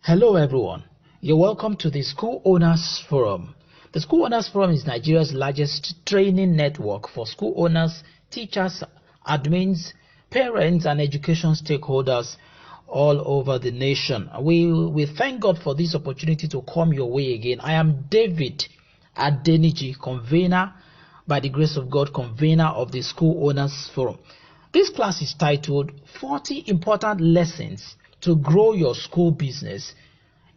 Hello everyone, you're welcome to the School Owners Forum. The School Owners Forum is Nigeria's largest training network for school owners, teachers, admins, parents and education stakeholders all over the nation. We thank God for this opportunity to come your way again. I am David Adeniji, convener, by the grace of God, convener of the School Owners Forum. This class is titled 40 Important Lessons to Grow Your School Business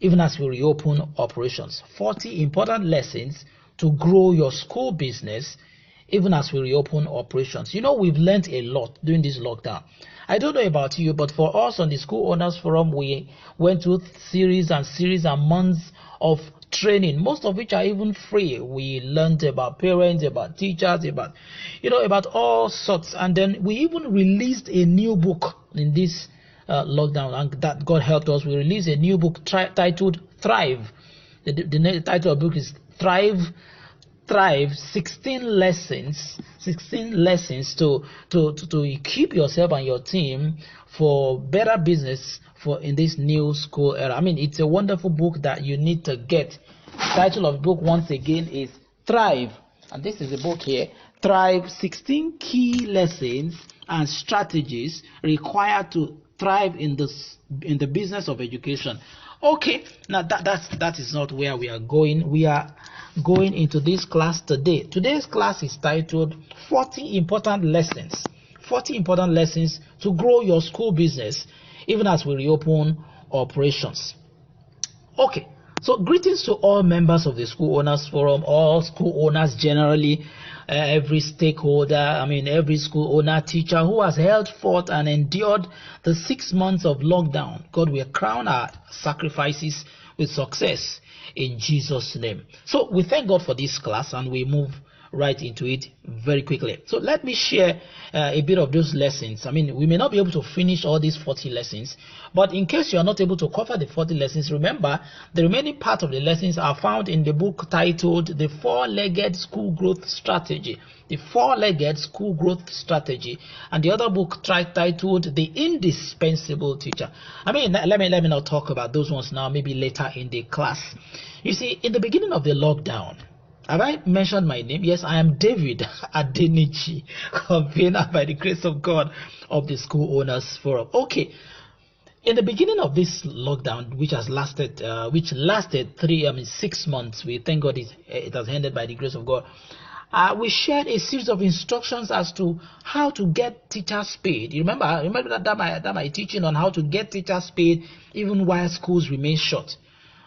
even as we reopen operations. 40 important lessons to grow your school business even as we reopen operations. You know, we've learned a lot during this lockdown. I don't know about you, but for us on the School Owners Forum, we went through series and months of training, most of which are even free. We learned about parents, about teachers, about all sorts. And then we even released a new book in this lockdown, and that God helped us. We released a new book titled Thrive. The title of the book is Thrive 16 lessons to equip yourself and your team for better business in this new school era. I mean, it's a wonderful book that you need to get. The title of the book once again is Thrive, and this is the book here. Thrive: 16 key lessons and strategies required to thrive in the business of education. Okay, now that is not where we are going. We are going into this class today. Today's class is titled 40 important lessons to grow your school business even as we reopen operations. Okay, so greetings to all members of the School Owners Forum, all school owners generally, every stakeholder, every school owner, teacher who has held forth and endured the 6 months of lockdown. God will crown our sacrifices with success in Jesus' name. So we thank God for this class and we move right into it very quickly. So let me share a bit of those lessons. We may not be able to finish all these 40 lessons, but in case you are not able to cover the 40 lessons, remember the remaining part of the lessons are found in the book titled The Four-Legged School Growth Strategy. The Four-Legged School Growth Strategy, and the other book titled The Indispensable Teacher. Let me not talk about those ones now, maybe later in the class. You see, in the beginning of the lockdown, have I mentioned my name? Yes, I am David Adeniji, convener by the grace of God of the School Owners Forum. Okay, in the beginning of this lockdown, which lasted 6 months, we thank God it has ended by the grace of God. We shared a series of instructions as to how to get teachers paid. You remember that my teaching on how to get teachers paid even while schools remain shut.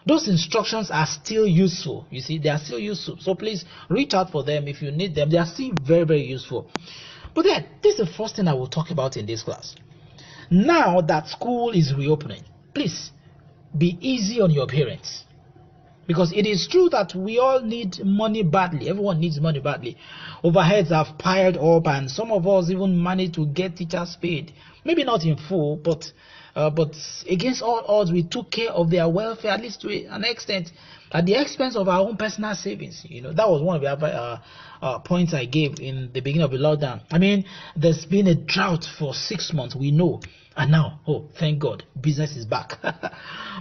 Those instructions are still useful. You see, they are still useful. So please reach out for them if you need them. They are still very, very useful. But then, this is the first thing I will talk about in this class. Now that school is reopening, please be easy on your parents. Because it is true that we all need money badly. Everyone needs money badly. Overheads have piled up, and some of us even managed to get teachers paid. Maybe not in full, but against all odds, we took care of their welfare, at least to an extent, at the expense of our own personal savings. That was one of the points I gave in the beginning of the lockdown. There's been a drought for 6 months, we know. And now, thank God, business is back.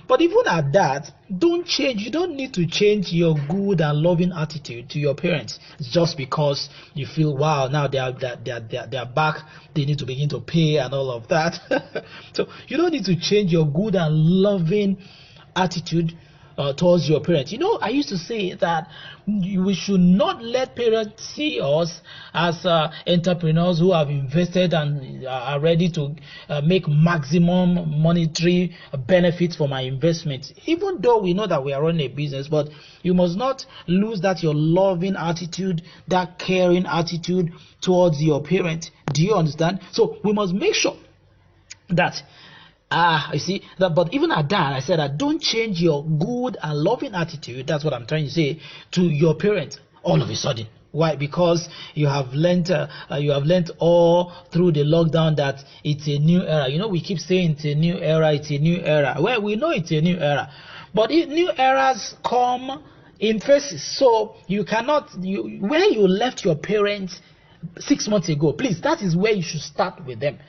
But even at that, you don't need to change your good and loving attitude to your parents just because you feel, wow, now they are back, they need to begin to pay and all of that. So you don't need to change your good and loving attitude towards your parents. I used to say that we should not let parents see us as entrepreneurs who have invested and are ready to make maximum monetary benefits from our investments. Even though we know that we are running a business, but you must not lose your loving attitude, that caring attitude towards your parents. Do you understand? So we must make sure that but even at that, I said that don't change your good and loving attitude. That's what I'm trying to say to your parents all of a sudden. Why? Because you have learned all through the lockdown that it's a new era. We keep saying it's a new era. Well, we know it's a new era, but new eras come in phases. So you cannot where you left your parents 6 months ago. Please, that is where you should start with them.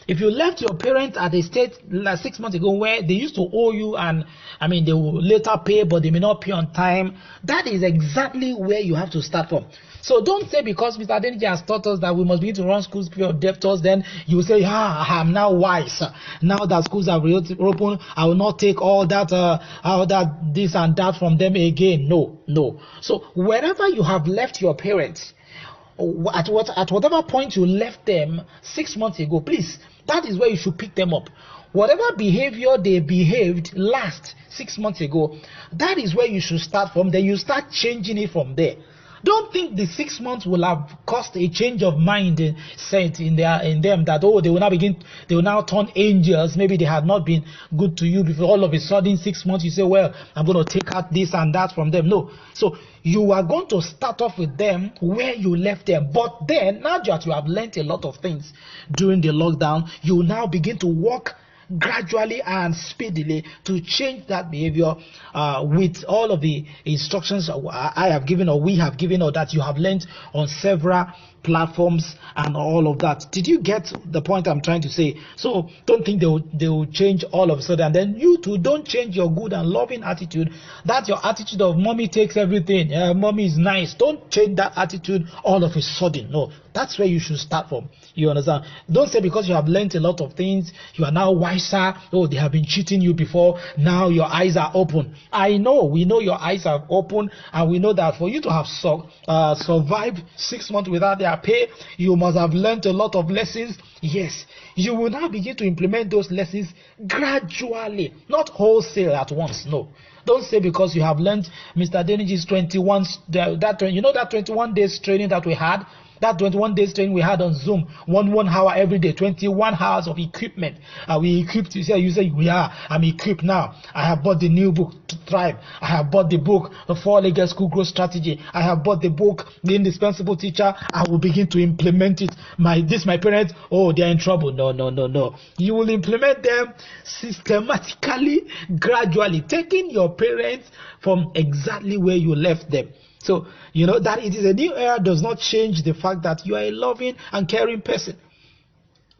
If you left your parents at a state like 6 months ago where they used to owe you, and they will later pay, but they may not pay on time, that is exactly where you have to start from. So don't say because Mr. Adeniji has taught us that we must begin to run schools pure debtors, then you say, I am now wise. Now that schools have reopened, I will not take all that this and that from them again. No. So wherever you have left your parents, at whatever point you left them 6 months ago, please, that is where you should pick them up. Whatever behavior they behaved last 6 months ago, that is where you should start from. Then you start changing it from there. Don't think the 6 months will have caused a change of mind set in them that they will now turn angels. Maybe they had not been good to you before. All of a sudden 6 months you say, well, I'm going to take out this and that from them. No. So you are going to start off with them where you left them. But then, now that you have learned a lot of things during the lockdown, you now begin to work gradually and speedily to change that behavior with all of the instructions I have given, or we have given, or that you have learned on several platforms and all of that. Did you get the point I'm trying to say? So don't think they will change all of a sudden, and then you too don't change your good and loving attitude. That's your attitude of mommy takes everything, mommy is nice. Don't change that attitude all of a sudden. No, that's where you should start from. You understand? Don't say because you have learned a lot of things, you are now wiser. Oh, they have been cheating you before, now your eyes are open. We know your eyes are open, and we know that for you to have survived 6 months without their pay, you must have learned a lot of lessons. Yes, you will now begin to implement those lessons gradually, not wholesale at once. No. Don't say because you have learned Mr. Adeniji's 21 days training that we had. That 21 days training we had on Zoom, one hour every day, 21 hours of equipment. We equipped. You say, yeah, I'm equipped now. I have bought the new book, Thrive. I have bought the book, The 4-Legged School Growth Strategy. I have bought the book, The Indispensable Teacher. I will begin to implement it. My parents, they're in trouble. No. You will implement them systematically, gradually, taking your parents from exactly where you left them. So, that it is a new era does not change the fact that you are a loving and caring person.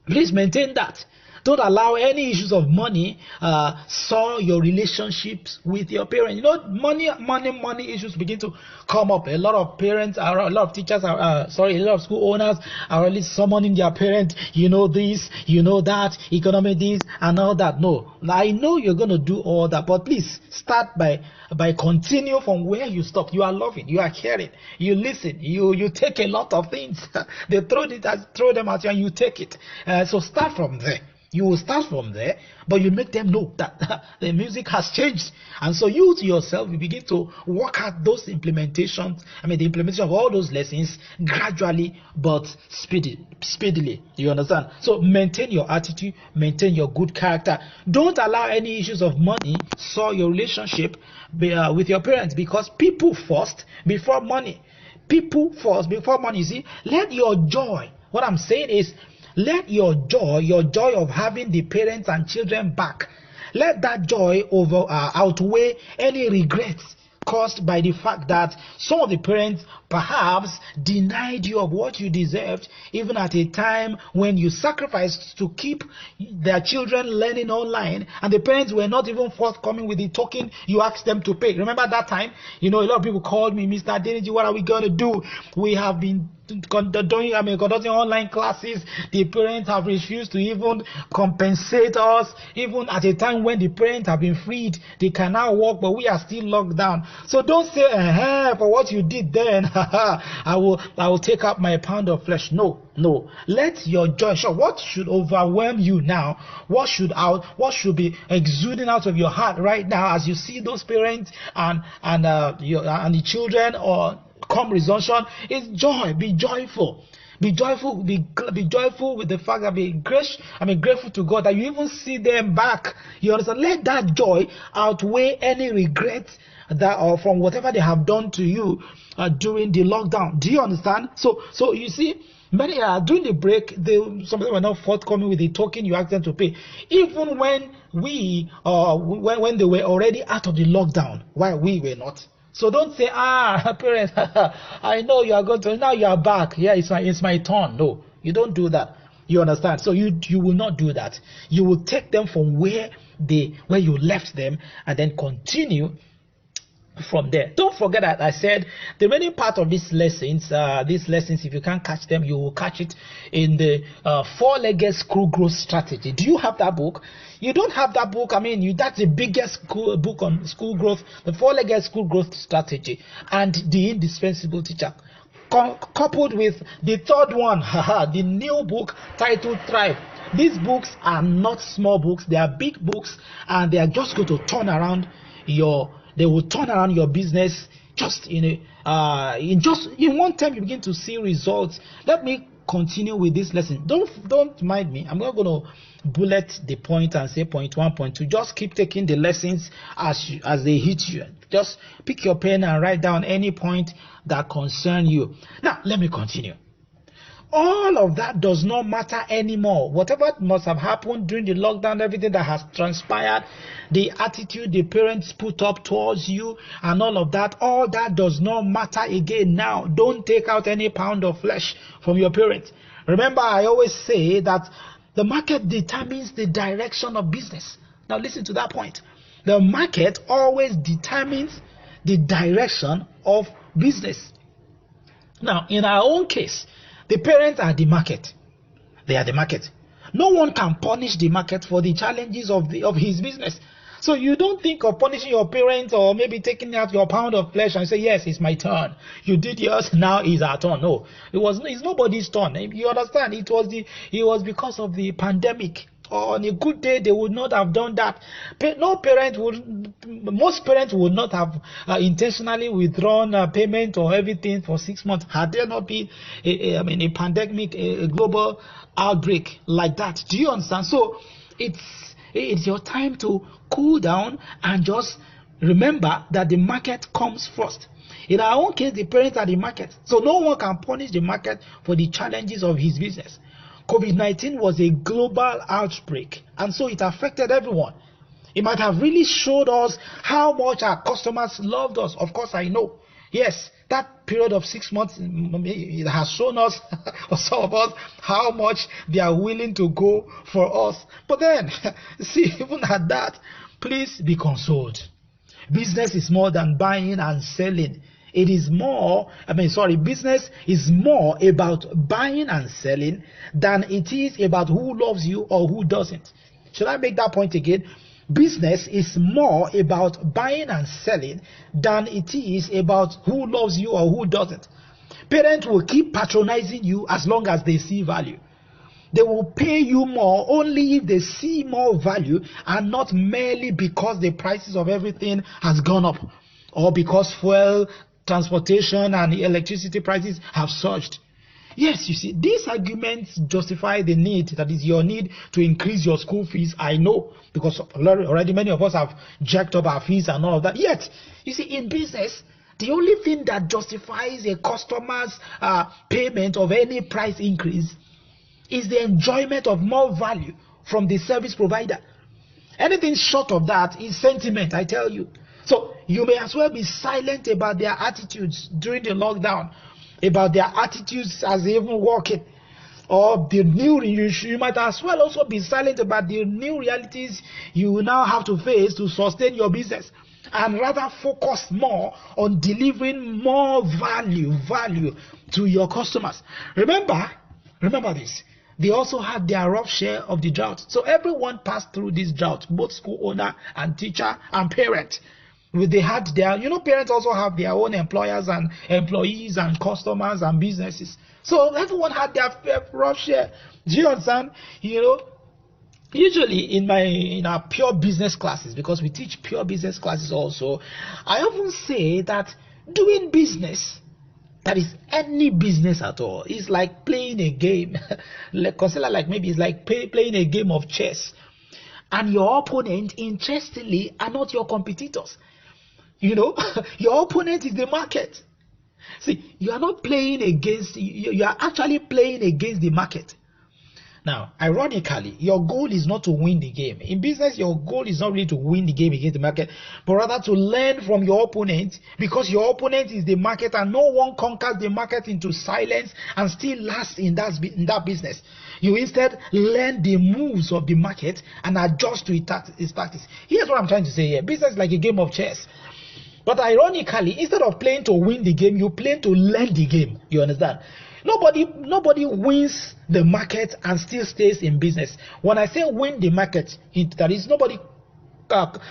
Please maintain that. Don't allow any issues of money sour your relationships with your parents. Money issues begin to come up. A lot of parents, a lot of teachers a lot of school owners are really summoning their parents. This, that, economy this, and all that. No, I know you're going to do all that, but please start by continue from where you stopped. You are loving, you are caring, you listen, you take a lot of things. They throw them at you and you take it. So start from there. You will start from there, but you make them know that the music has changed. And so you to yourself, you begin to work out those implementations, the implementation of all those lessons gradually but speedily. You understand? So maintain your attitude, maintain your good character. Don't allow any issues of money sour your relationship with your parents, because people first before money. People first before money. You see, let your joy, what I'm saying is, let your joy of having the parents and children back, let that joy outweigh any regrets caused by the fact that some of the parents perhaps denied you of what you deserved, even at a time when you sacrificed to keep their children learning online, and the parents were not even forthcoming with the token you asked them to pay. Remember that time? A lot of people called me, Mr. Adeniji, what are we going to do? We have been conducting online classes. The parents have refused to even compensate us, even at a time when the parents have been freed. They can now work, but we are still locked down. So don't say, for what you did then, I will take up my pound of flesh. No. Let your joy show. What should overwhelm you now? What should be exuding out of your heart right now as you see those parents and the children, or come resumption, is joy. Be joyful. Be joyful. Be joyful with the fact that grateful to God that you even see them back. You understand? Let that joy outweigh any regrets or from whatever they have done to you during the lockdown. Do you understand? So you see, many during the break, some of them were not forthcoming with the token you asked them to pay, even when when they were already out of the lockdown, while we were not. So don't say, parents, I know you are going to, now you are back. Yeah, it's my turn. No, you don't do that. You understand? So you will not do that. You will take them from where you left them and then continue from there. Don't forget that I said the remaining part of these lessons, if you can't catch them, you will catch it in the four-legged school growth strategy. Do you have that book? You don't have that book. I mean, that's the biggest book on school growth, the four-legged school growth strategy, and the indispensable teacher. Coupled with the third one, the new book titled Thrive. These books are not small books, they are big books, and they are just going to turn around your business just in one time. You begin to see results. Let me continue with this lesson. Don't mind me. I'm not going to bullet the point and say point 1, point 2. Just keep taking the lessons as they hit you. Just pick your pen and write down any point that concern you. Now let me continue. All of that does not matter anymore. Whatever must have happened during the lockdown, everything that has transpired, the attitude the parents put up towards you and all that does not matter again now. Don't take out any pound of flesh from your parents. Remember, I always say that the market determines the direction of business. Now listen to that point. The market always determines the direction of business. Now, in our own case, the parents are the market. They are the market. No one can punish the market for the challenges of his business. So you don't think of punishing your parents or maybe taking out your pound of flesh and say, yes, it's my turn. You did yours, now it's our turn. No, it's nobody's turn. You understand? It was because of the pandemic. On a good day, they would not have done that. Most parents would not have intentionally withdrawn payment or everything for 6 months had there not been a pandemic, a global outbreak like that. Do you understand? So it's your time to cool down and just remember that the market comes first. In our own case, the parents are the market. So no one can punish the market for the challenges of his business. COVID-19 was a global outbreak, and so it affected everyone. It might have really showed us how much our customers loved us. Of course, I know. Yes, that period of 6 months, it has shown us, or some of us, how much they are willing to go for us. But then, see, even at that, please be consoled. Business is more than buying and selling. Business is more about buying and selling than it is about who loves you or who doesn't. Should I make that point again? Business is more about buying and selling than it is about who loves you or who doesn't. Parents will keep patronizing you as long as they see value. They will pay you more only if they see more value and not merely because the prices of everything has gone up or because fuel, transportation and electricity prices have surged. Yes, you see, these arguments justify the need, that is your need to increase your school fees. I know, because already many of us have jacked up our fees and all of that. Yet, you see, in business, the only thing that justifies a customer's payment of any price increase is the enjoyment of more value from the service provider. Anything short of that is sentiment, I tell you. So you may as well be silent about their attitudes during the lockdown, about their attitudes as they even walking, or the new. You might as well also be silent about the new realities you will now have to face to sustain your business, and rather focus more on delivering more value to your customers. Remember this. They also had their rough share of the drought. So everyone passed through this drought, both school owner and teacher and parent. They had their, parents also have their own employers and employees and customers and businesses. So everyone had their rough share. Do you understand? Usually in our pure business classes, because we teach pure business classes also, I often say that doing business, that is any business at all, is like playing a game. Consider maybe it's like playing a game of chess. And your opponent, interestingly, are not your competitors. Your opponent is the market. See, you are not playing against, you are actually playing against the market. Now, ironically, your goal is not to win the game. In business, your goal is not really to win the game against the market, but rather to learn from your opponent, because your opponent is the market and no one conquers the market into silence and still lasts in that business. You instead learn the moves of the market and adjust to its tactics. Here's what I'm trying to say here. Business is like a game of chess. But ironically, instead of playing to win the game, you play to learn the game. You understand? Nobody wins the market and still stays in business. When I say win the market, that is, nobody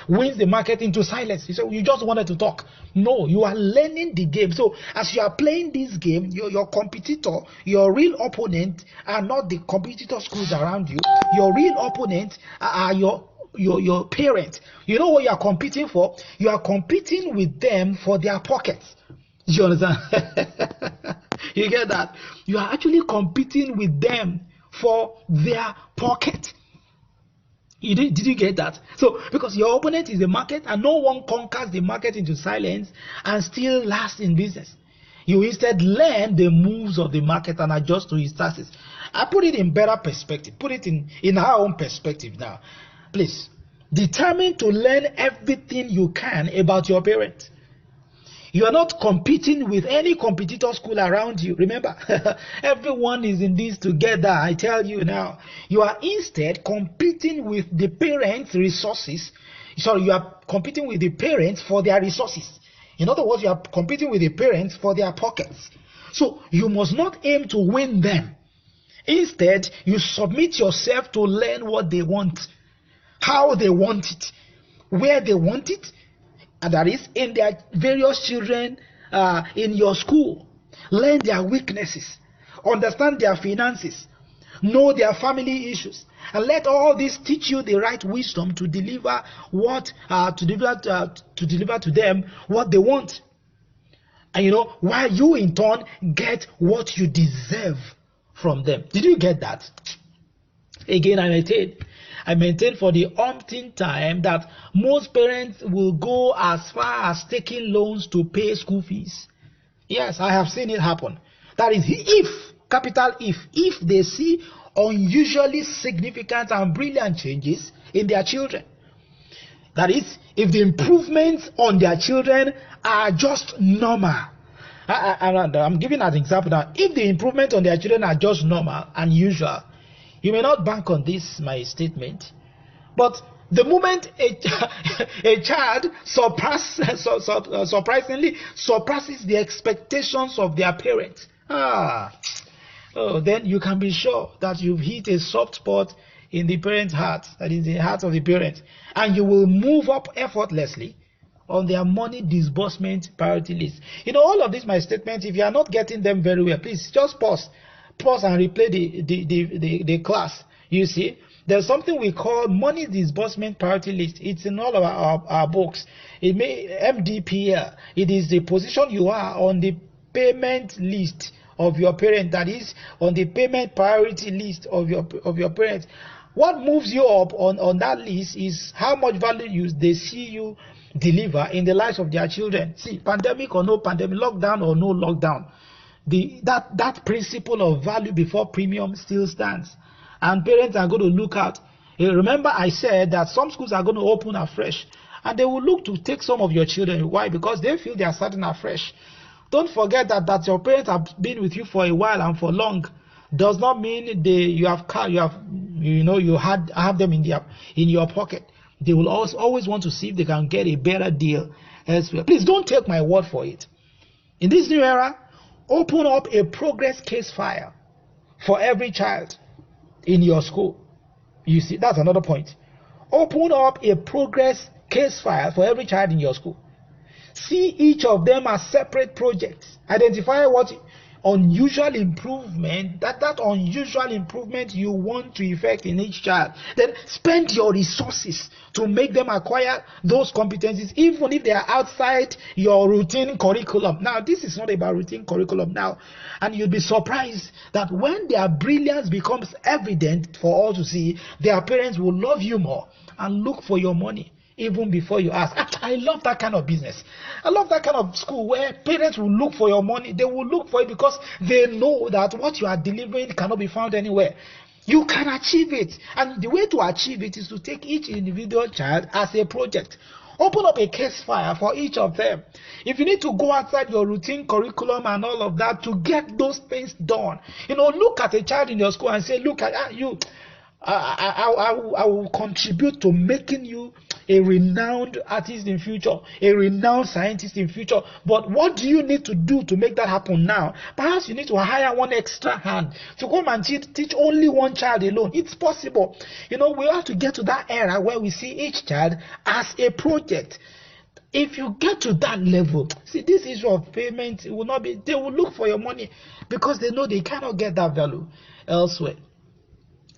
wins the market into silence. So you just wanted to talk. No, you are learning the game. So as you are playing this game, your competitor, your real opponent are not the competitor schools around you. Your real opponent are your parents. You know what you are competing for? You are competing with them for their pockets. You understand? You get that? You are actually competing with them for their pocket. Did you get that? So, because your opponent is the market, and no one conquers the market into silence and still lasts in business. You instead learn the moves of the market and adjust to its tactics. I put it in better perspective. Put it in our own perspective now. Please, determine to learn everything you can about your parent. You are not competing with any competitor school around you. Remember, everyone is in this together. I tell you now. You are instead competing with the parents' resources. Sorry, you are competing with the parents for their resources. In other words, you are competing with the parents for their pockets. So you must not aim to win them. Instead, you submit yourself to learn what they want, how they want it, where they want it, and that is in their various children in your school. Learn their weaknesses, understand their finances, know their family issues, and let all this teach you the right wisdom to deliver to them what they want. And while you in turn get what you deserve from them. Did you get that? Again, I maintain for the umpteenth time that most parents will go as far as taking loans to pay school fees. Yes, I have seen it happen. That is, capital if they see unusually significant and brilliant changes in their children. That is, if the improvements on their children are just normal. I'm giving an example now. If the improvements on their children are just normal and usual, you may not bank on this, my statement. But the moment a child surprisingly surpasses the expectations of their parents, then you can be sure that you've hit a soft spot in the parent's heart, that is the heart of the parent, and you will move up effortlessly on their money disbursement priority list. All of these, my statements, if you are not getting them very well, please just pause and replay the class. You see, there's something we call money disbursement priority list. It's in all of our books. It may MDPL. It is the position you are on the payment list of your parent, that is on the payment priority list of your parents. What moves you up on that list is how much value they see you deliver in the lives of their children. See, pandemic or no pandemic, lockdown or no lockdown, that principle of value before premium still stands, and parents are going to look out. Remember, I said that some schools are going to open afresh, and they will look to take some of your children. Why? Because they feel they are starting afresh. Don't forget that your parents have been with you for a while and for long. Does not mean you have them in your pocket. They will always want to see if they can get a better deal elsewhere. Please don't take my word for it. In this new era, open up a progress case file for every child in your school. You see, that's another point. Open up a progress case file for every child in your school. See each of them as separate projects. Identify what unusual improvement, that unusual improvement you want to effect in each child. Then spend your resources to make them acquire those competencies, even if they are outside your routine curriculum. Now, this is not about routine curriculum now, and you'll be surprised that when their brilliance becomes evident for all to see, their parents will love you more and look for your money even before you ask. I love that kind of business. I love that kind of school where parents will look for your money. They will look for it because they know that what you are delivering cannot be found anywhere. You can achieve it. And the way to achieve it is to take each individual child as a project. Open up a case file for each of them. If you need to go outside your routine curriculum and all of that to get those things done, look at a child in your school and say, look at you. I will contribute to making you a renowned artist in future, a renowned scientist in future. But what do you need to do to make that happen now? Perhaps you need to hire one extra hand to come and teach only one child alone. It's possible. We have to get to that era where we see each child as a project. If you get to that level, see, this issue of payment will not be, they will look for your money because they know they cannot get that value elsewhere.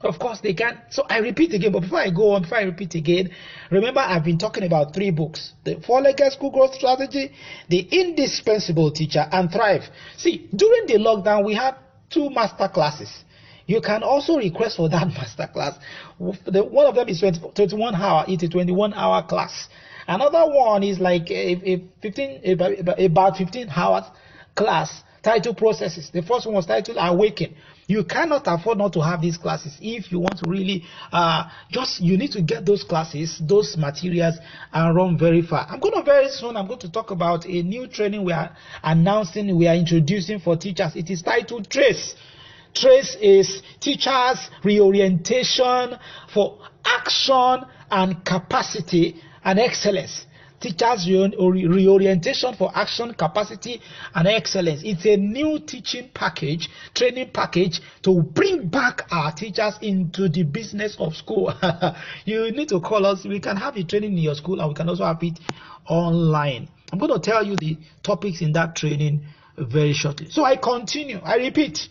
Of course they can. So I repeat again, but before I repeat again, remember I've been talking about 3 books: The 4-Legged School Growth Strategy, The Indispensable Teacher, and Thrive. See, during the lockdown, we had 2 master classes. You can also request for that master class. One of them is 21 hour. It's a 21-hour class. Another one is like about 15 hours class titled Processes. The first one was titled Awaken. You cannot afford not to have these classes if you want to really you need to get those classes, those materials, and run very far. I'm going to talk about a new training we are introducing for teachers. It is titled Trace. Trace is Teachers Reorientation for Action and Capacity and Excellence. Teachers Reorientation for Action, Capacity, and Excellence. It's a new training package to bring back our teachers into the business of school. You need to call us. We can have the training in your school, and we can also have it online. I'm going to tell you the topics in that training very shortly. So I continue. I repeat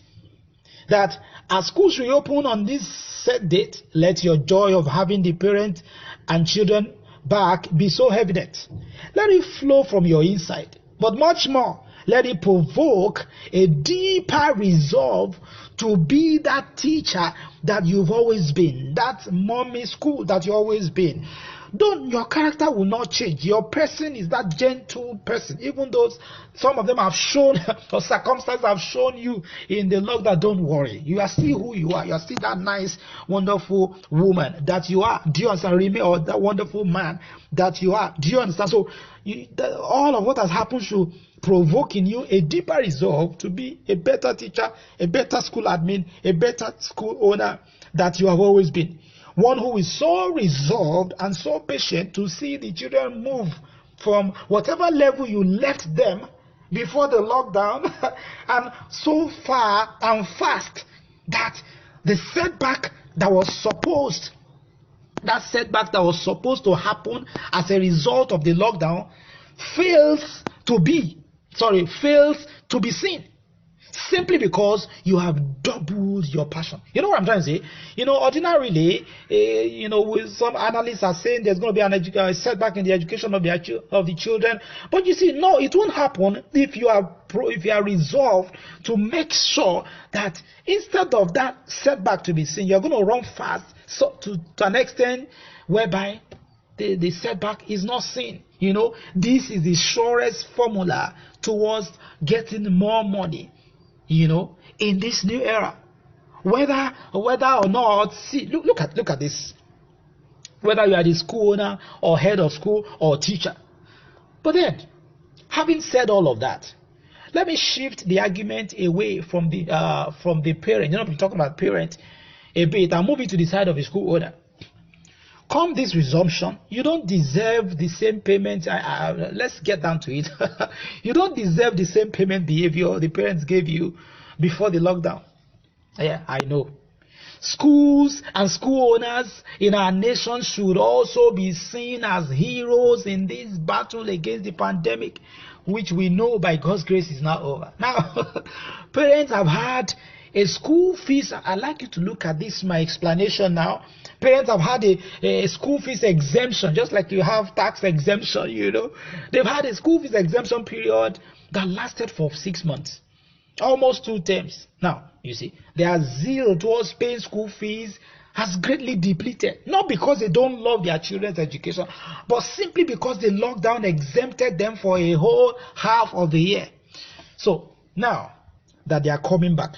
that as schools reopen on this set date, let your joy of having the parent and children back be so evident. Let it flow from your inside, but much more, let it provoke a deeper resolve to be that teacher that you've always been, that mommy school that you've always been. Your character will not change. Your person is that gentle person. Even though some of them have shown, or circumstances have shown you in the lockdown, don't worry. You are still who you are. You are still that nice, wonderful woman that you are. Do you understand? Or that wonderful man that you are. Do you understand? So all of what has happened should provoke in you a deeper resolve to be a better teacher, a better school admin, a better school owner that you have always been. One who is so resolved and so patient to see the children move from whatever level you left them before the lockdown and so far and fast that the setback that was supposed to happen as a result of the lockdown fails to be seen. Simply because you have doubled your passion. You know what I'm trying to say? Ordinarily, with some analysts are saying there's going to be a setback in the education of the children. But you see, no, it won't happen if you are resolved to make sure that instead of that setback to be seen, you're going to run fast to an extent whereby the setback is not seen. This is the surest formula towards getting more money. In this new era, whether or not, see, look at this. Whether you are the school owner or head of school or teacher. But then, having said all of that, let me shift the argument away from the parent. We're talking about parent a bit, and move it to the side of the school owner. Come this resumption, you don't deserve the same payment. Let's get down to it. You don't deserve the same payment behavior the parents gave you before the lockdown. Yeah, I know. Schools and school owners in our nation should also be seen as heroes in this battle against the pandemic, which we know by God's grace is now over. Now, parents have had a school fees. I'd like you to look at this, my explanation now. Parents have had a school fees exemption, just like you have tax exemption, They've had a school fees exemption period that lasted for 6 months, almost 2 terms. Now, you see, their zeal towards paying school fees has greatly depleted. Not because they don't love their children's education, but simply because the lockdown exempted them for a whole half of the year. So, now that they are coming back,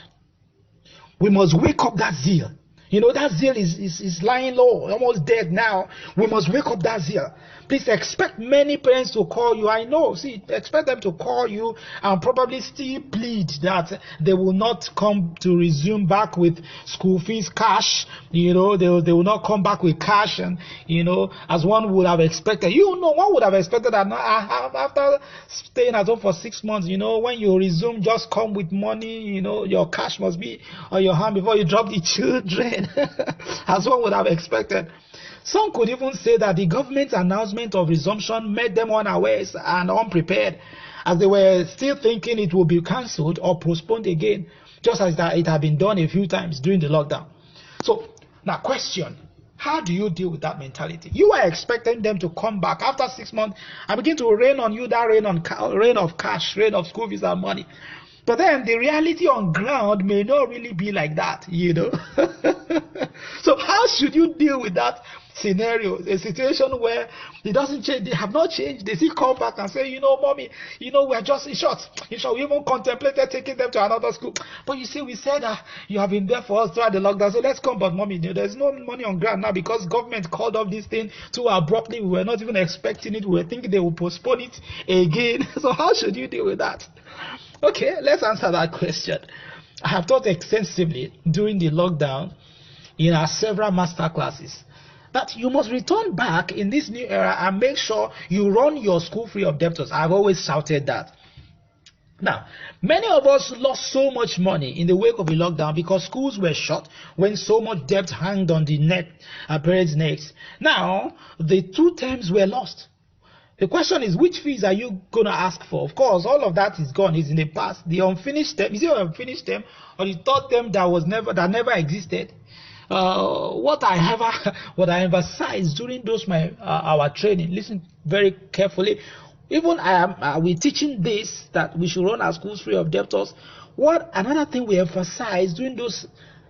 we must wake up that zeal. That zeal is lying low, almost dead now. We must wake up that zeal. Please expect many parents to call you. I know. See, expect them to call you and probably still plead that they will not come to resume back with school fees cash. They will not come back with cash, and as one would have expected. One would have expected that after staying at home for 6 months, when you resume, just come with money. Your cash must be on your hand before you drop the children, as one would have expected. Some could even say that the government's announcement of resumption made them unawares and unprepared, as they were still thinking it will be cancelled or postponed again, just as that it had been done a few times during the lockdown. So, now question, how do you deal with that mentality? You are expecting them to come back after 6 months and begin to rain on you that rain of cash, rain of school fees and money. But then the reality on ground may not really be like that, So how should you deal with that scenario? A situation where it doesn't change, they have not changed, they still come back and say, mommy, we're just in short, we even contemplated taking them to another school. But you see, we said you have been there for us throughout the lockdown, so let's come. But mommy, there's no money on ground now because government called off this thing too abruptly. We were not even expecting it. We were thinking they will postpone it again. So how should you deal with that? Okay, let's answer that question. I have taught extensively during the lockdown in our several master classes that you must return back in this new era and make sure you run your school free of debtors. I've always shouted that. Now, many of us lost so much money in the wake of the lockdown because schools were shut when so much debt hung on the parents' necks. Now, the 2 terms were lost. The question is, which fees are you going to ask for? Of course, all of that is gone. It's in the past. The unfinished term, is it an unfinished term or the third term that never existed? What I emphasized during our training, listen very carefully. Even we're teaching this, that we should run our schools free of debtors. Another thing we emphasized during those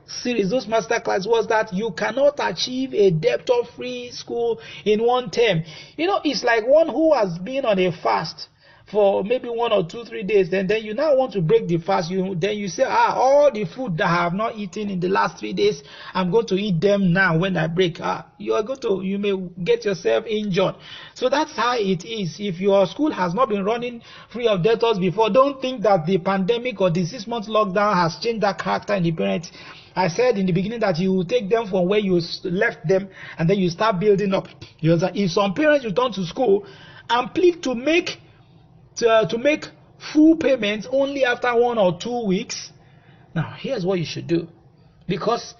series, those master class, was that you cannot achieve a debtor-free school in 1 term. It's like one who has been on a fast for maybe 1 or 2, 3 days, then you now want to break the fast. Then you say, all the food that I have not eaten in the last 3 days, I'm going to eat them now when I break. You may get yourself injured. So that's how it is. If your school has not been running free of debtors before, don't think that the pandemic or the 6-month lockdown has changed that character in the parents. I said in the beginning that you will take them from where you left them and then you start building up. If some parents return to school and plead to make full payments only after 1 or 2 weeks, now here's what you should do. Because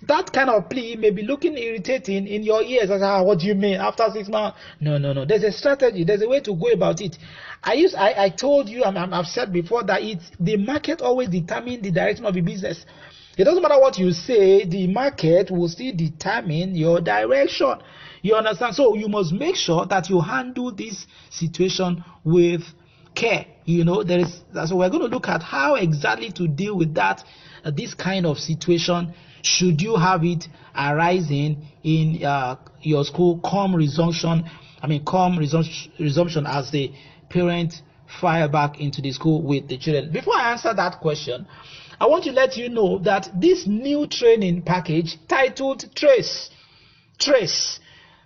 that kind of plea may be looking irritating in your ears. What do you mean after 6 months? No. There's a strategy. There's a way to go about it. I told you, I've said before, that the market always determines the direction of the business. It doesn't matter what you say, the market will still determine your direction. You understand? So you must make sure that you handle this situation with care. So we're going to look at how exactly to deal with that, this kind of situation, should you have it arising in your school come resumption as the parent file back into the school with the children. Before I answer that question, I want to let you know that this new training package titled Trace,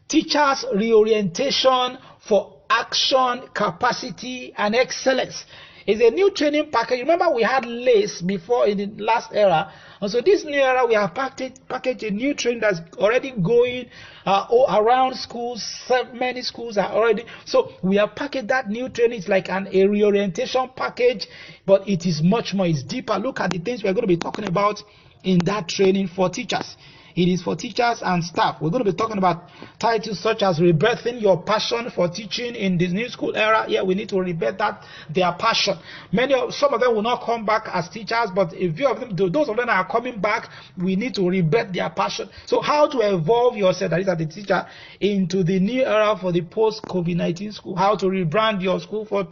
Teachers Reorientation for Action, Capacity and Excellence, is a new training package. Remember, we had LACE before in the last era. And so this new era, we have packaged a new training that's already going around schools. Many schools are already. So we have packaged that new training. It's like a reorientation package, but it is much more. It's deeper. Look at the things we're going to be talking about in that training for teachers. It is for teachers and staff. We're going to be talking about titles such as rebirthing your passion for teaching in this new school era. Yeah, we need to rebirth their passion. Some of them will not come back as teachers, but a few of them, those of them that are coming back, we need to rebirth their passion. So how to evolve yourself, that is as a teacher, into the new era for the post-COVID-19 school. How to rebrand your school for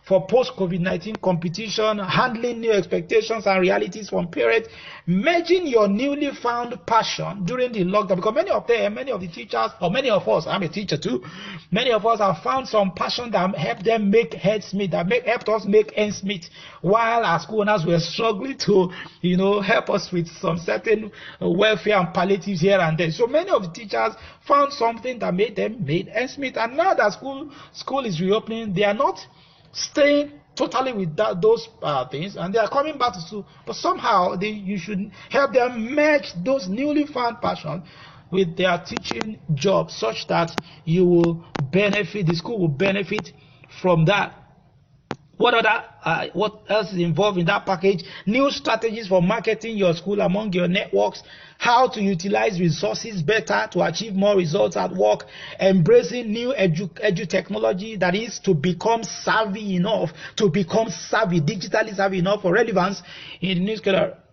post-COVID-19 competition, handling new expectations and realities from parents, merging your newly found passion passion during the lockdown, because many of the teachers, or many of us, I'm a teacher too, many of us have found some passion that helped them make ends meet, helped us make ends meet, while our school owners were struggling to, help us with some certain welfare and palliatives here and there. So many of the teachers found something that made them make ends meet, and now that school is reopening, they are not staying totally with those things, and they are coming back to school. But somehow you should help them merge those newly found passion with their teaching job, such that you will benefit, the school will benefit from that. What else is involved in that package? New strategies for marketing your school among your networks, how to utilize resources better to achieve more results at work, embracing new edu technology, that is to become digitally savvy enough for relevance in the new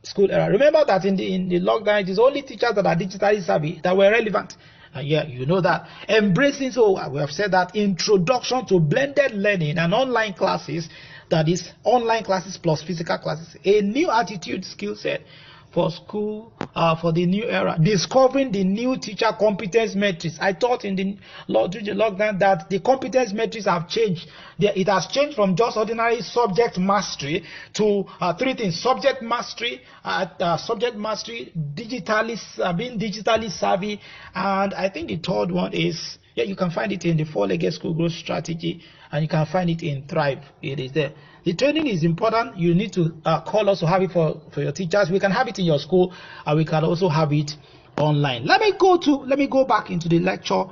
school era. Remember that in the lockdown, it is only teachers that are digitally savvy that were relevant. Yeah, you know that. Embracing, so we have said that, introduction to blended learning and online classes, that is online classes plus physical classes, a new attitude skill set for school, for the new era. Discovering the new teacher competence metrics. I thought during the lockdown that the competence metrics have changed. It has changed from just ordinary subject mastery to three things: subject mastery, being digitally savvy, and I think the third one is, you can find it in the 4-legged school growth strategy, and you can find it in Thrive. It is there. The training is important. You need to call us to have it for your teachers. We can have it in your school, and we can also have it online. Let me go back into the lecture,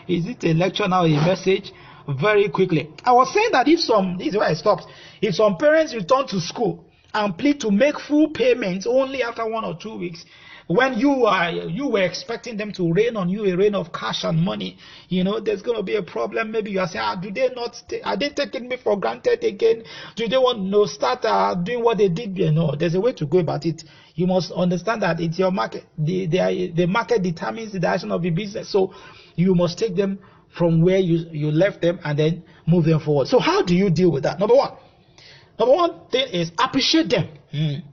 is it a lecture now, a message? Very quickly. I was saying that this is where I stopped. If some parents return to school and plead to make full payments only after 1 or 2 weeks, when you were expecting them to rain on you a rain of cash and money, there's going to be a problem. Maybe you are saying, are they taking me for granted again? Do they want to start doing what they did? No, there's a way to go about it. You must understand that it's your market. The market determines the direction of the business. So you must take them from where you left them and then move them forward. So how do you deal with that? Number one thing is appreciate them.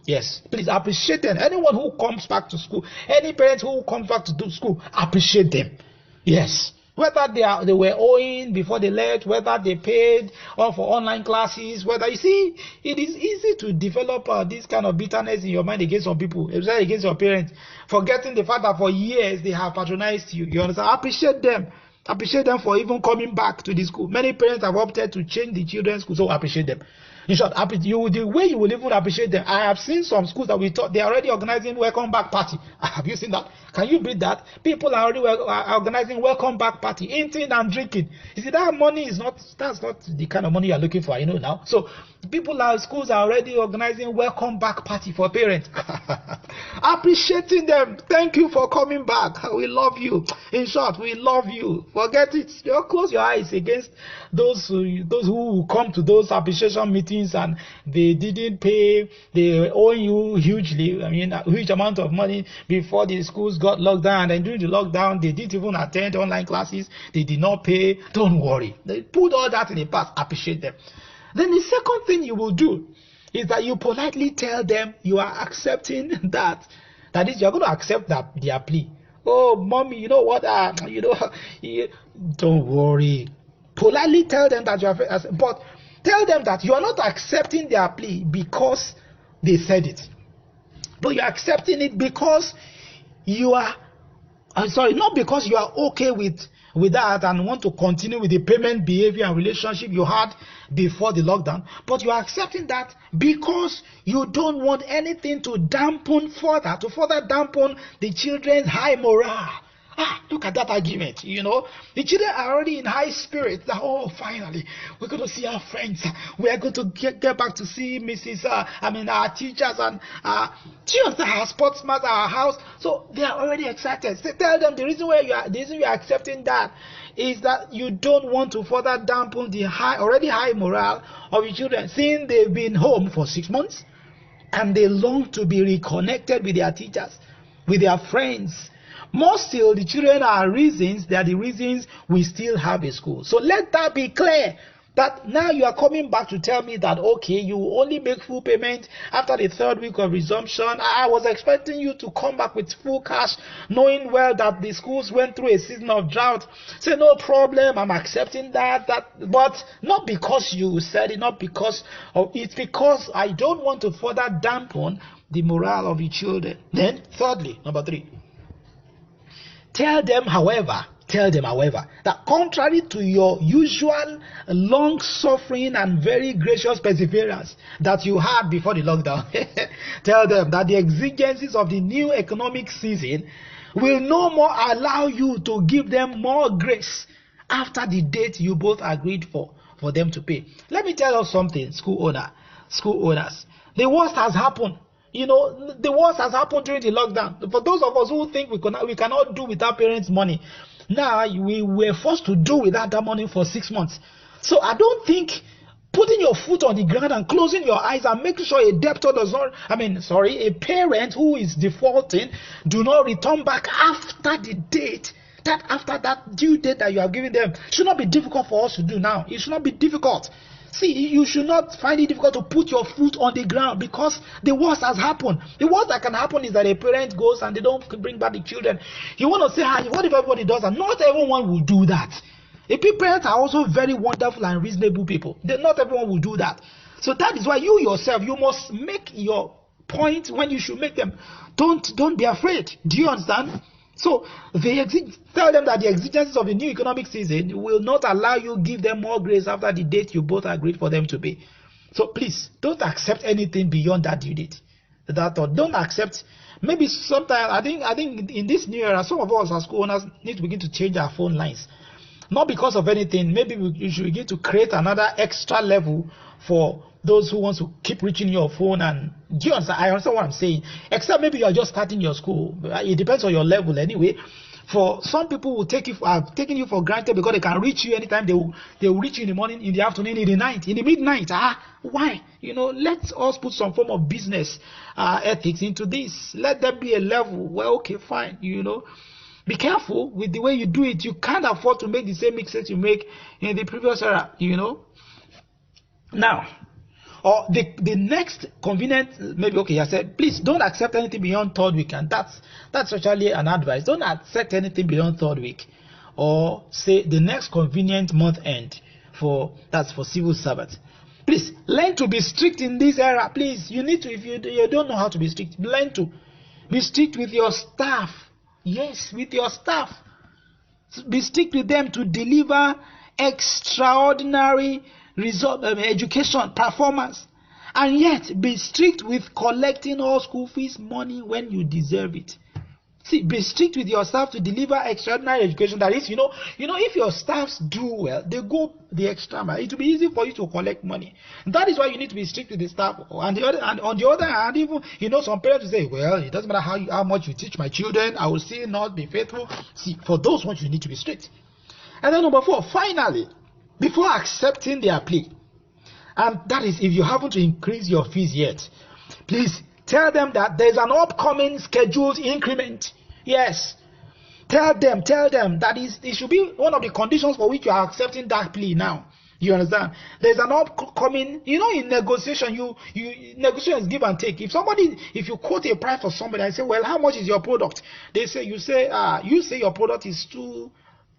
Yes, please appreciate them. Anyone who comes back to school, any parent who comes back to school, appreciate them. Yes, whether they were owing before they left, whether they paid or for online classes, whether, you see, it is easy to develop this kind of bitterness in your mind against some people, especially against your parents, forgetting the fact that for years they have patronized you. You understand? Appreciate them. Appreciate them for even coming back to the school. Many parents have opted to change the children's school, so appreciate them. In short, the way you will even appreciate them. I have seen some schools that we thought they are already organizing welcome back party. Have you seen that? Can you read that? People are already organizing welcome back party, eating and drinking. You see, that money that's not the kind of money you are looking for, now. So schools are already organizing welcome back party for parents. Appreciating them. Thank you for coming back. We love you. In short, we love you. Forget it. Close your eyes against those who come to those appreciation meetings and they didn't pay. They owe you hugely. A huge amount of money before the schools got locked down. And then during the lockdown, they didn't even attend online classes. They did not pay. Don't worry. They put all that in the past. Appreciate them. Then the second thing you will do is that you politely tell them you are accepting that. That is, you are going to accept their plea. Oh, mommy, you know what? Don't worry. Politely tell them that you are, but tell them that you are not accepting their plea because they said it, but you are accepting it because not because you are okay with that and want to continue with the payment behavior and relationship you had before the lockdown, but you are accepting that because you don't want anything to further dampen the children's high morale. Look at that argument. The children are already in high spirits. Finally, we're going to see our friends. We are going to get back to see our teachers and our sportsmen at our house. So they are already excited. So tell them the reason you are accepting that is that you don't want to further dampen the already high morale of your children, seeing they've been home for 6 months and they long to be reconnected with their teachers, with their friends. More still, the children are the reasons we still have a school. So let that be clear. That now you are coming back to tell me that, okay, you only make full payment after the 3rd week of resumption. I was expecting you to come back with full cash, knowing well that the schools went through a season of drought. Say, no problem, I'm accepting that, but not because you said it, not because of it's because I don't want to further dampen the morale of the children. Then, thirdly, number 3, tell them, however, that contrary to your usual long-suffering and very gracious perseverance that you had before the lockdown, tell them that the exigencies of the new economic season will no more allow you to give them more grace after the date you both agreed for them to pay. Let me tell you something, school owners. The worst has happened. The worst has happened during the lockdown. For those of us who think we cannot do without parents' money, now we were forced to do without that money for 6 months. So I don't think putting your foot on the ground and closing your eyes and making sure a debtor a parent who is defaulting do not return back after the date, after that due date that you have given them, should not be difficult for us to do now. It should not be difficult. See, you should not find it difficult to put your foot on the ground, because the worst has happened. The worst that can happen is that a parent goes and they don't bring back the children. You want to say, what if everybody does that? Not everyone will do that. Parents are also very wonderful and reasonable people. Not everyone will do that. So that is why you yourself, you must make your point when you should make them. Don't be afraid. Do you understand? So tell them that the exigencies of the new economic season will not allow you give them more grace after the date you both agreed for them to pay. So please don't accept anything beyond that due date. Don't accept. Maybe sometimes I think in this new era, some of us as school owners need to begin to change our phone lines. Not because of anything. Maybe we should begin to create another extra level for those who want to keep reaching your phone. And do you understand? I understand what I'm saying. Except maybe you are just starting your school. It depends on your level anyway. For some people will have taken you for granted because they can reach you anytime. They will reach you in the morning, in the afternoon, in the night, in the midnight. Why? Let us put some form of business ethics into this. Let there be a level where, okay, fine, be careful with the way you do it. You can't afford to make the same mistakes you make in the previous era, Now, or the next convenient, maybe, okay, I said, please don't accept anything beyond 3rd week. And that's actually an advice. Don't accept anything beyond 3rd week. Or say the next convenient month end that's for civil servants. Please, learn to be strict in this era. Please, you need to, if you don't know how to be strict, learn to be strict with your staff. Yes, with your staff. Be strict with them to deliver extraordinary education performance, and yet be strict with collecting all school fees money when you deserve it. See, be strict with your staff to deliver extraordinary education. That is, if your staffs do well, they go the extra mile. It will be easy for you to collect money. That is why you need to be strict with the staff. And on the other hand, even some parents will say, well, it doesn't matter how much you teach my children, I will still not be faithful. See, for those ones you need to be strict. And then number 4, finally, before accepting their plea, and that is if you haven't increased your fees yet, please tell them that there's an upcoming scheduled increment. Yes. Tell them that it should be one of the conditions for which you are accepting that plea now. You understand? There's an upcoming, in negotiation, negotiation is give and take. If you quote a price for somebody and say, well, how much is your product? You say your product is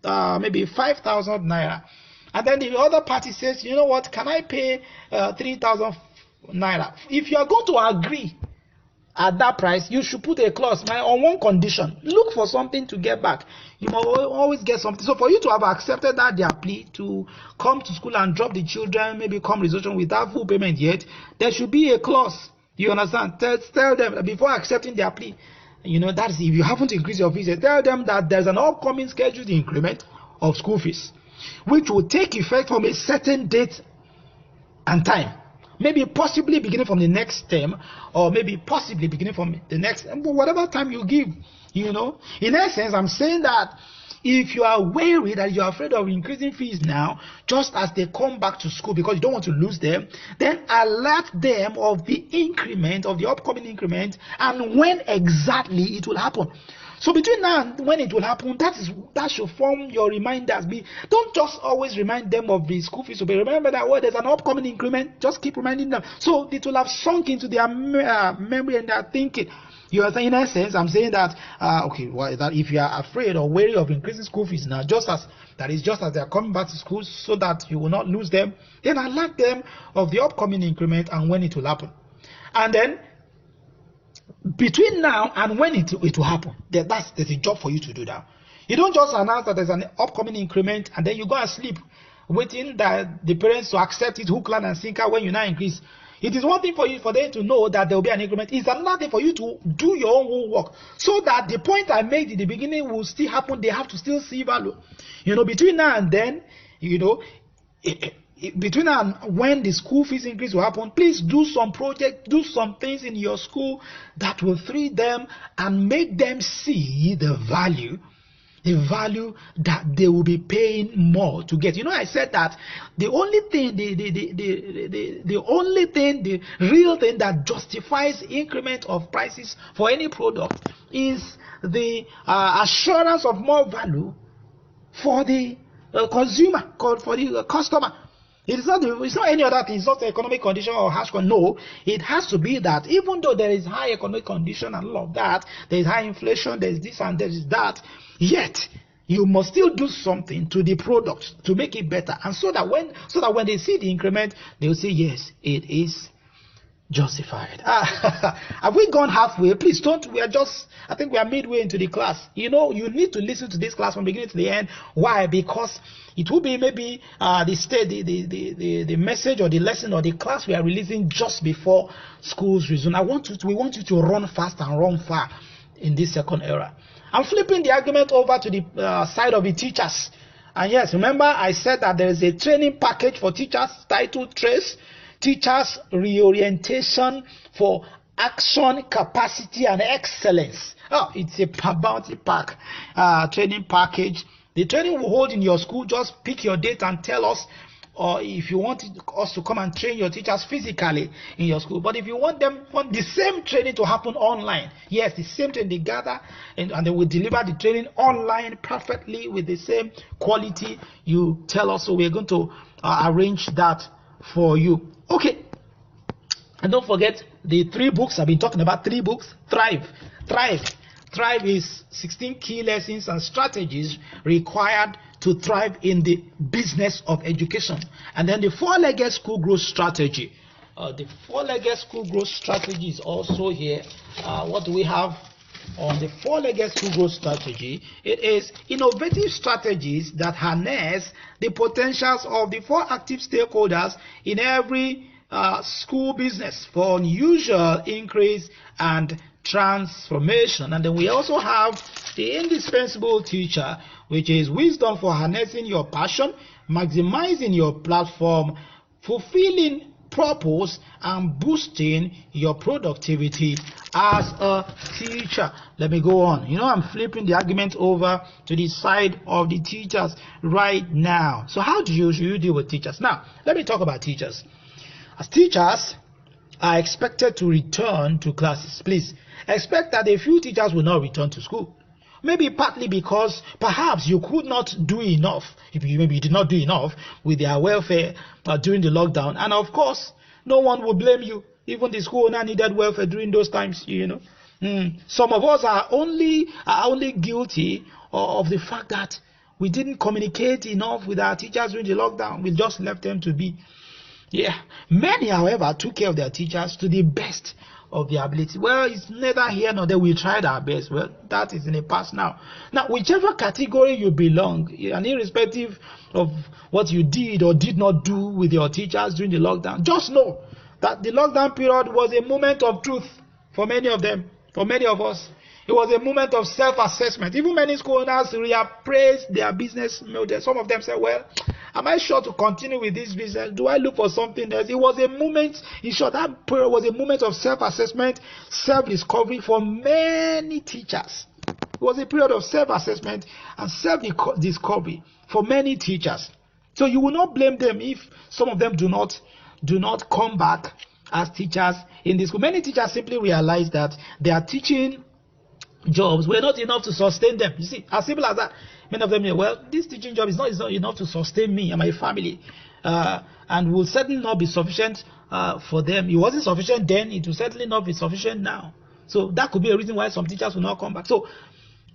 maybe 5,000 naira. And then the other party says, you know what, can I pay 3,000 naira? If you are going to agree at that price, you should put a clause on one condition. Look for something to get back. You must always get something. So for you to have accepted their plea to come to school and drop the children, maybe come resolution without full payment yet, there should be a clause. You understand? Tell them before accepting their plea. That is if you haven't increased your fees, tell them that there's an upcoming scheduled increment of school fees, which will take effect from a certain date and time. Maybe possibly beginning from the next term, or maybe possibly beginning from the next, whatever time you give, In essence, I'm saying that if you are wary that you are afraid of increasing fees now, just as they come back to school because you don't want to lose them, then alert them of the increment, of the upcoming increment, and when exactly it will happen. So between now and when it will happen, that should form your reminders. Don't just always remind them of the school fees. But remember that there's an upcoming increment. Just keep reminding them. So it will have sunk into their memory and their thinking. You are saying, in essence, I'm saying that that if you are afraid or wary of increasing school fees now, just as they are coming back to school, so that you will not lose them, then alert them of the upcoming increment and when it will happen. And then between now and when it will happen, there's a job for you to do now. You don't just announce that there's an upcoming increment and then you go and sleep, waiting that the parents to accept it hook, line, and sinker when you now increase. It is one thing for them to know that there will be an increment. It's another thing for you to do your own homework, so that the point I made in the beginning will still happen. They have to still see value. Between now and then, between now and when the school fees increase will happen, please do some project, do some things in your school that will free them and make them see the value that they will be paying more to get. I said that the only thing, the real thing that justifies increment of prices for any product is the assurance of more value for the consumer, for the customer. It's not any other thing. It's not the economic condition or harsh condition. No, it has to be that even though there is high economic condition and all of that, there is high inflation, there is this and there is that, yet you must still do something to the product to make it better, and so that when they see the increment, they will say, yes, it is justified. Have we gone halfway? Please don't. I think we are midway into the class. You need to listen to this class from beginning to the end. Why? Because it will be maybe the message or the lesson or the class we are releasing just before schools resume. We want you to run fast and run far in this second era. I'm flipping the argument over to the side of the teachers. And yes, remember I said that there is a training package for teachers titled TRACE, Teachers Reorientation for Action, Capacity and Excellence. It's a bounty pack training package. The training will hold in your school. Just pick your date and tell us, or if you want us to come and train your teachers physically in your school. But if you want the same training to happen online, yes, the same thing, they gather and they will deliver the training online perfectly with the same quality, you tell us. So we're going to arrange that for you. Okay. And don't forget the 3 books. I've been talking about 3 books. Thrive is 16 key lessons and strategies required to thrive in the business of education. And then the 4-legged school growth strategy. The 4-legged school growth strategy is also here. What do we have on the 4-legged school growth strategy? It is innovative strategies that harness the potentials of the 4 active stakeholders in every school business for unusual increase and transformation. And then we also have the indispensable teacher, which is wisdom for harnessing your passion, maximizing your platform, fulfilling purpose, and boosting your productivity as a teacher. Let me go on. I'm flipping the argument over to the side of the teachers right now. So how should you deal with teachers? Now, let me talk about teachers. As teachers are expected to return to classes, please expect that a few teachers will not return to school. Maybe partly because perhaps you could not do enough. Maybe you did not do enough with their welfare during the lockdown. And of course, no one will blame you. Even the school owner needed welfare during those times, Some of us are only guilty of the fact that we didn't communicate enough with our teachers during the lockdown. We just left them to be. Yeah. Many, however, took care of their teachers to the best of their ability. Well, it's neither here nor there. We tried our best. Well, that is in the past now. Now, whichever category you belong, and irrespective of what you did or did not do with your teachers during the lockdown, just know that the lockdown period was a moment of truth for many of them, for many of us. It was a moment of self-assessment. Even many school owners reappraised their business model. Some of them said, well, am I sure to continue with this business? Do I look for something else? It was a moment, in short, that period was a moment of self-assessment, self-discovery for many teachers. It was a period of self-assessment and self-discovery for many teachers. So you will not blame them if some of them do not come back as teachers in this school. Many teachers simply realize that they are teaching jobs were not enough to sustain them. You see, as simple as that. Many of them say, well, this teaching job is not enough to sustain me and my family, and will certainly not be sufficient for them. It wasn't sufficient then, it will certainly not be sufficient now. So that could be a reason why some teachers will not come back. So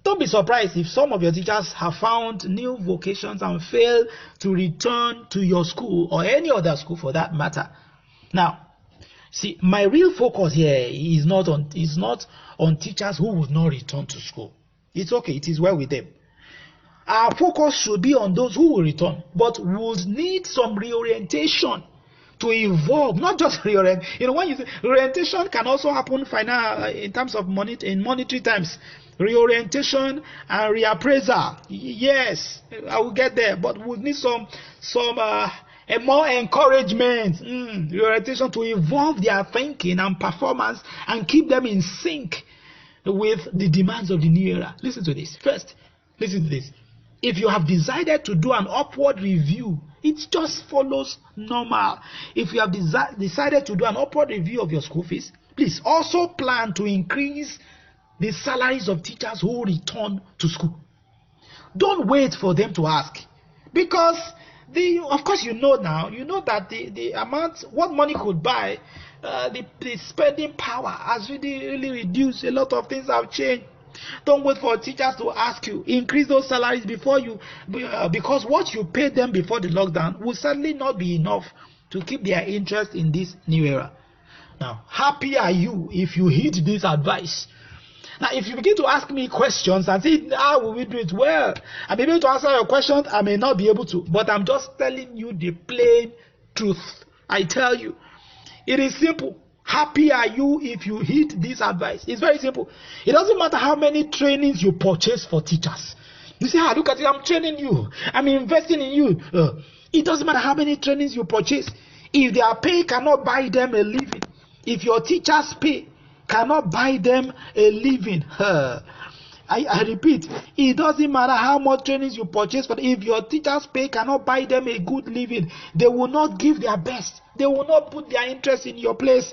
don't be surprised if some of your teachers have found new vocations and fail to return to your school or any other school for that matter. Now, see, my real focus here is not on teachers who would not return to school. It's okay, it is well with them. Our focus should be on those who will return, but would need some reorientation to evolve, not just reorient. When you say reorientation can also happen in terms of in monetary terms. Reorientation and reappraisal. Yes, I will get there, but we'll need some more encouragement, reorientation to evolve their thinking and performance and keep them in sync with the demands of the new era. Listen to this. First, listen to this. If you have decided to do an upward review, it just follows normal. If you have decided to do an upward review of your school fees, please also plan to increase the salaries of teachers who return to school. Don't wait for them to ask, because of course you know that the amount what money could buy, the spending power has really reduced. A lot of things have changed. Don't wait for teachers to ask you. Increase those salaries before you, because what you paid them before the lockdown will certainly not be enough to keep their interest in this new era. Now, happy are you if you heed this advice. Now, if you begin to ask me questions and say, how will we do it? Well, I may be able to answer your questions, I may not be able to, but I'm just telling you the plain truth. I tell you, it is simple. Happy are you if you heed this advice. It's very simple. It doesn't matter how many trainings you purchase for teachers. You say, look at it, I'm training you. I'm investing in you. It doesn't matter how many trainings you purchase. If their pay cannot buy them a living, if your teachers' pay cannot buy them a living, I repeat, it doesn't matter how much trainings you purchase, but if your teachers' pay cannot buy them a good living, they will not give their best. They will not put their interest in your place.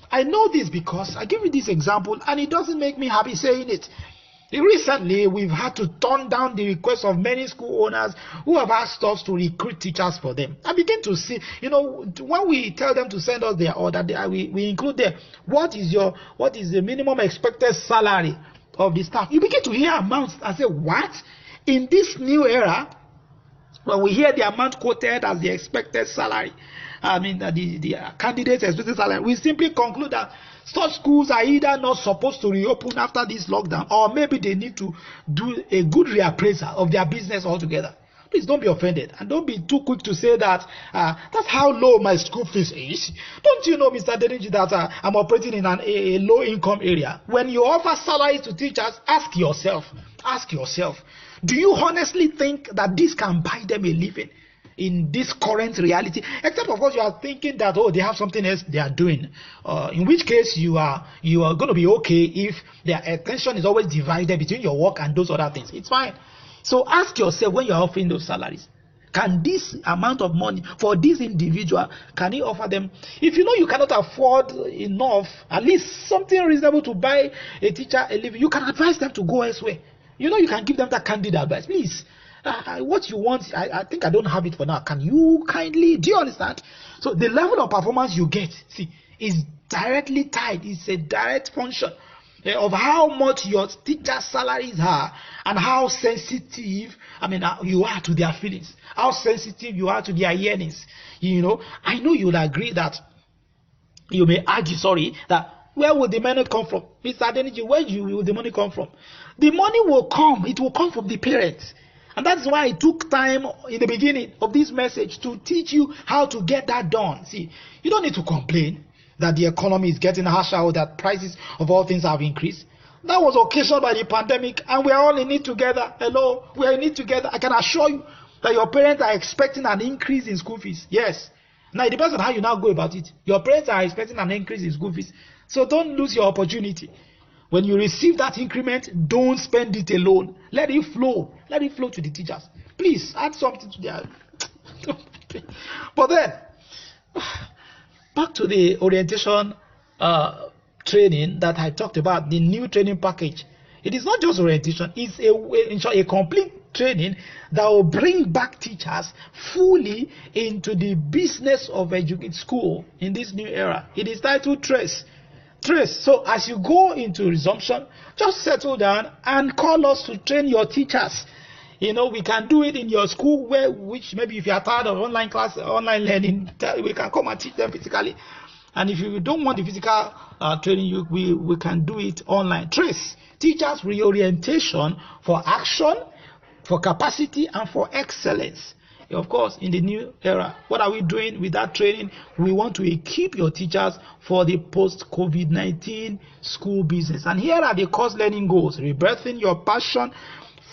I know this because I give you this example, and it doesn't make me happy saying it. Recently, we've had to turn down the request of many school owners who have asked us to recruit teachers for them. I begin to see, when we tell them to send us their order, we include there, what is the minimum expected salary of the staff? You begin to hear amounts and say, what? In this new era, when we hear the amount quoted as the expected salary, the candidate's expected salary, we simply conclude that such schools are either not supposed to reopen after this lockdown, or maybe they need to do a good reappraisal of their business altogether. Please don't be offended, and don't be too quick to say that that's how low my school fees is. Don't you know, Mr. Deniji, that I'm operating in a low-income area? When you offer salaries to teachers, ask yourself, do you honestly think that this can buy them a living in this current reality? Except, of course, you are thinking that, they have something else they are doing, in which case you are going to be okay if their attention is always divided between your work and those other things. It's fine. So ask yourself, when you are offering those salaries, can this amount of money for this individual, can he offer them? If you know you cannot afford enough, at least something reasonable to buy a teacher a living, you can advise them to go elsewhere. You can give them that candid advice. Please, what you want, I think I don't have it for now. Can you kindly, do you understand? So the level of performance you get, is directly tied. It's a direct function of how much your teacher salaries are and how sensitive you are to their feelings, how sensitive you are to their yearnings. I know you'll agree that you may argue, that where will the money come from? Mr. Adeniji, where will the money come from? The money will come. It will come from the parents. And that's why I took time in the beginning of this message to teach you how to get that done. See, you don't need to complain that the economy is getting harsher or that prices of all things have increased. That was occasioned by the pandemic, and we are all in it together. Hello, we are in it together. I can assure you that your parents are expecting an increase in school fees. Yes. Now, it depends on how you now go about it. Your parents are expecting an increase in school fees. So don't lose your opportunity. When you receive that increment, don't spend it alone. Let it flow. Let it flow to the teachers. Please, add something to their... But then, back to the orientation training that I talked about, the new training package. It is not just orientation, it's a complete training that will bring back teachers fully into the business of educating school in this new era. It is titled Trace. So as you go into resumption, just settle down and call us to train your teachers. We can do it in your school, which maybe if you are tired of online learning, we can come and teach them physically. And if you don't want the physical training, we can do it online. Trace, teachers reorientation for action, for capacity, and for excellence. Of course, in the new era, what are we doing with that training? We want to equip your teachers for the post-COVID-19 school business. And here are the course learning goals: rebirthing your passion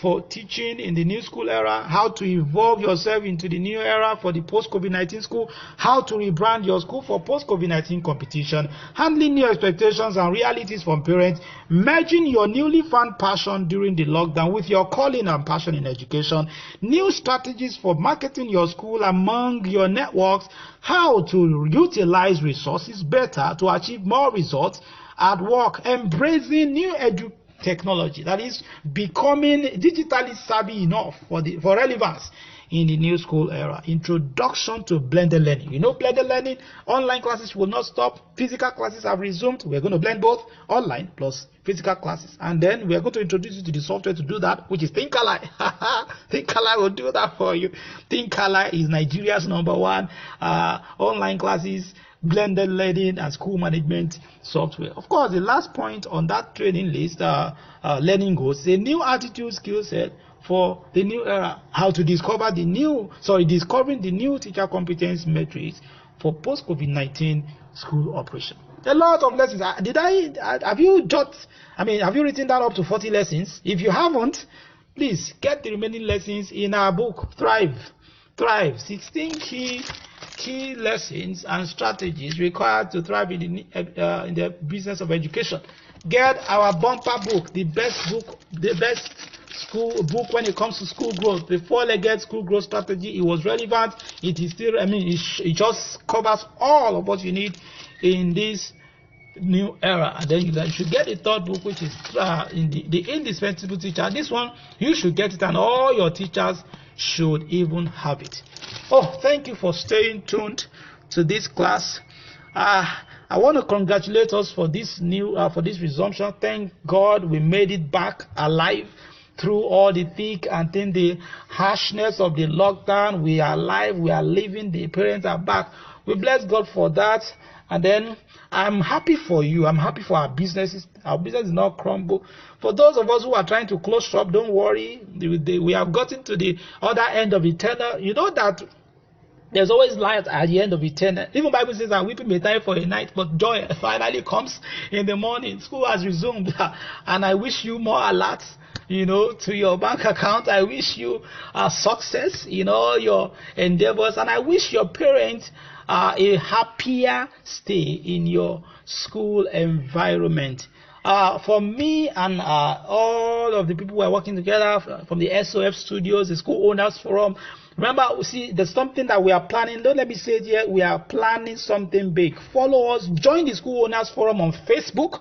for teaching in the new school era, how to evolve yourself into the new era for the post-COVID-19 school, how to rebrand your school for post-COVID-19 competition, handling new expectations and realities from parents, merging your newly found passion during the lockdown with your calling and passion in education, new strategies for marketing your school among your networks, how to utilize resources better to achieve more results at work, embracing new technology that is becoming digitally savvy enough for relevance in the new school era. Introduction to blended learning. Blended learning, online classes will not stop. Physical classes have resumed. We're going to blend both online plus physical classes, and then we're going to introduce you to the software to do that, which is ThinkAlly. ThinkAlly will do that for you. ThinkAlly is Nigeria's #1 online classes, blended learning, and school management software. Of course, the last point on that training list, learning goals, a new attitude skill set for the new era. How to discovering the new teacher competence metrics for post-COVID-19 school operation. A lot of lessons. Have you written that up to 40 lessons? If you haven't, please get the remaining lessons in our book, Thrive. 16 key lessons and strategies required to thrive in the business of education. Get our bumper book, the best school book when it comes to school growth. The 4-legged school growth strategy. It was relevant. It is still, it just covers all of what you need in this new era. And then you should get a third book, which is in the indispensable teacher. This one, you should get it, and all your teachers should even have it. Oh, thank you for staying tuned to this class. I want to congratulate us for this resumption. Thank God we made it back alive through all the thick and thin, the harshness of the lockdown. We are alive, we are living, the parents are back. We bless God for that. And then I'm happy for you. I'm happy for our businesses. Our business is not crumble. For those of us who are trying to close shop, don't worry. We have gotten to the other end of the tunnel. You know that there's always light at the end of the tunnel. Even Bible says that weeping may tarry for a night, but joy finally comes in the morning. School has resumed, and I wish you more alerts, to your bank account. I wish you success in all your endeavors, and I wish your parents a happier stay in your school environment. For me and all of the people who are working together from the SOF Studios, the School Owners Forum, remember, there's something that we are planning. Don't let me say it here. We are planning something big. Follow us. Join the School Owners Forum on Facebook.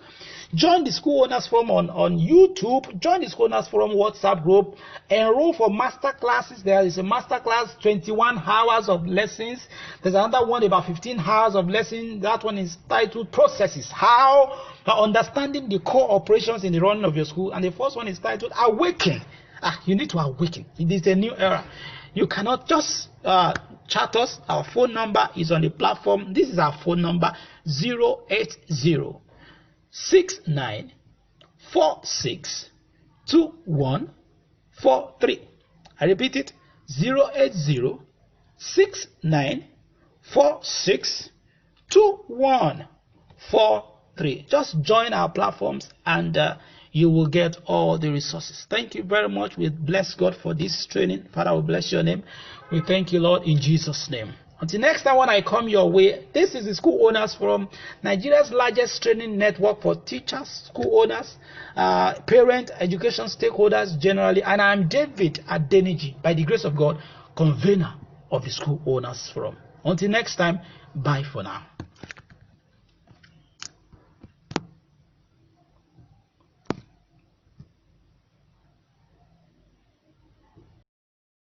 Join the School Owners Forum on YouTube. Join the School Owners Forum WhatsApp group. Enroll for master classes. There is a master class, 21 hours of lessons. There's another one, about 15 hours of lessons. That one is titled Processes. Understanding the core operations in the running of your school. And the first one is titled Awaken. You need to awaken. It is a new era. You cannot just chat us. Our phone number is on the platform. This is our phone number, 080 6946 2143. I repeat it, 080 6946 2143. Just join our platforms and you will get all the resources. Thank you very much. We bless God for this training. Father, we bless your name. We thank you, Lord, in Jesus' name. Until next time when I come your way, this is the School Owners Forum, Nigeria's largest training network for teachers, school owners, parent, education stakeholders generally. And I'm David Adeniji, by the grace of God, convener of the School Owners Forum. Until next time, bye for now.